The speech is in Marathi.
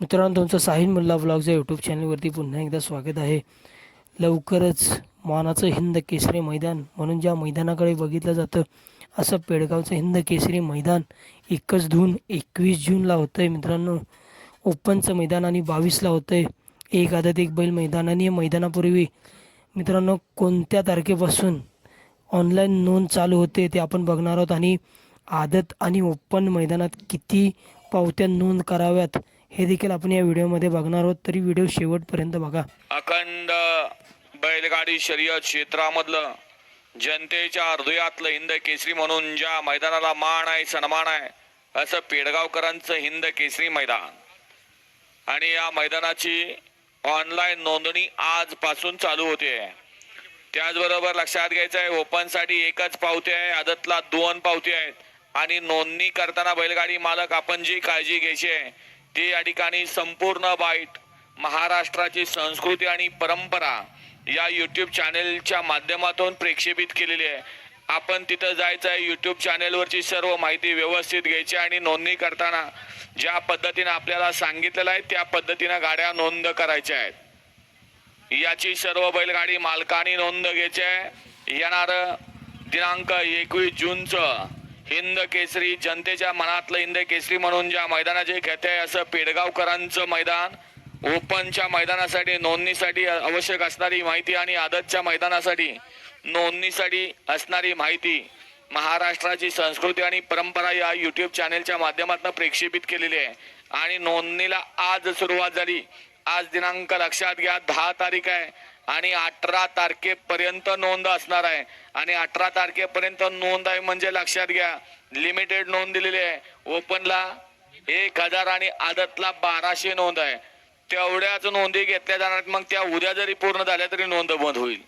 मित्रांनो, तुमचं साहिल मुल्ला व्लॉग्स या यूट्यूब चॅनलवरती पुन्हा एकदा स्वागत आहे. लवकरच मानाचं हिंद केसरी मैदान म्हणून ज्या मैदानाकडे बघितलं जातं, असं पेडगावचं हिंद केसरी मैदान 21 जूनला होतं आहे. मित्रांनो, ओपनचं मैदान आणि 22ला होतं आहे. एक आदत एक बैल मैदान. आणि या मैदानापूर्वी मित्रांनो, कोणत्या तारखेपासून ऑनलाईन नोंद चालू होते ते आपण बघणार आहोत. आणि आदत आणि ओपन मैदानात किती पावत्या नोंद कराव्यात हे देखील आपण या व्हिडिओमध्ये बघणार आहोत. तरी व्हिडिओ शेवटपर्यंत बघा. अखंड बैलगाडी शर्यत क्षेत्रामधलं जनतेच्या हृदयातलं हिंद केसरी म्हणून ज्या मैदानाला मान आहे, सन्मान आहे, असं पेडगावकरांचं हिंद केसरी मैदान. आणि या मैदानाची ऑनलाईन नोंदणी आजपासून चालू होते. त्याचबरोबर लक्षात घ्यायचं आहे, ओपनसाठी एकच पावती आहे, आदतला 2 पावती आहेत. आणि नोंदणी करताना बैलगाडी मालक आपण जी काळजी घ्यायची आहे ती या ठिकाणी संपूर्ण बाईट महाराष्ट्राची संस्कृती आणि परंपरा या यूट्यूब चॅनेलच्या माध्यमातून प्रक्षेपित केलेली आहे. आपण तिथं जायचं आहे, यूट्यूब चॅनेलवरची सर्व माहिती व्यवस्थित घ्यायची आणि नोंदणी करताना ज्या पद्धतीने आपल्याला सांगितलेलं आहे त्या पद्धतीनं गाड्या नोंद करायच्या आहेत. याची सर्व बैलगाडी मालकांनी नोंद घ्यायची आहे. येणार दिनांक 21 जूनचं हिंद केसरी, जनतेच्या मनातलं हिंद केसरी म्हणून ज्या मैदानाचे खेळते आहे असं पेडगावकरांचं मैदान. ओपनच्या मैदानासाठी नोंदणीसाठी आवश्यक असणारी माहिती आणि आदतच्या मैदानासाठी नोंदणीसाठी असणारी माहिती महाराष्ट्राची संस्कृती आणि परंपरा या यूट्यूब चॅनेलच्या माध्यमातून प्रक्षेपित केलेली आहे. आणि नोंदणीला आज सुरुवात झाली. आज दिनांक लक्षात घ्या, 10 तारीख आहे आणि 18 तारखेपर्यंत नोंद असणार आहे. आणि 18 तारखेपर्यंत नोंद आहे म्हणजे लक्षात घ्या, लिमिटेड नोंद दिलेली आहे. ओपनला 1000 आणि आदतला 1200 नोंद आहे. तेवढ्याच नोंदी घेतल्या जाणार. मग त्या उद्या जरी पूर्ण झाल्या तरी नोंद बंद होईल.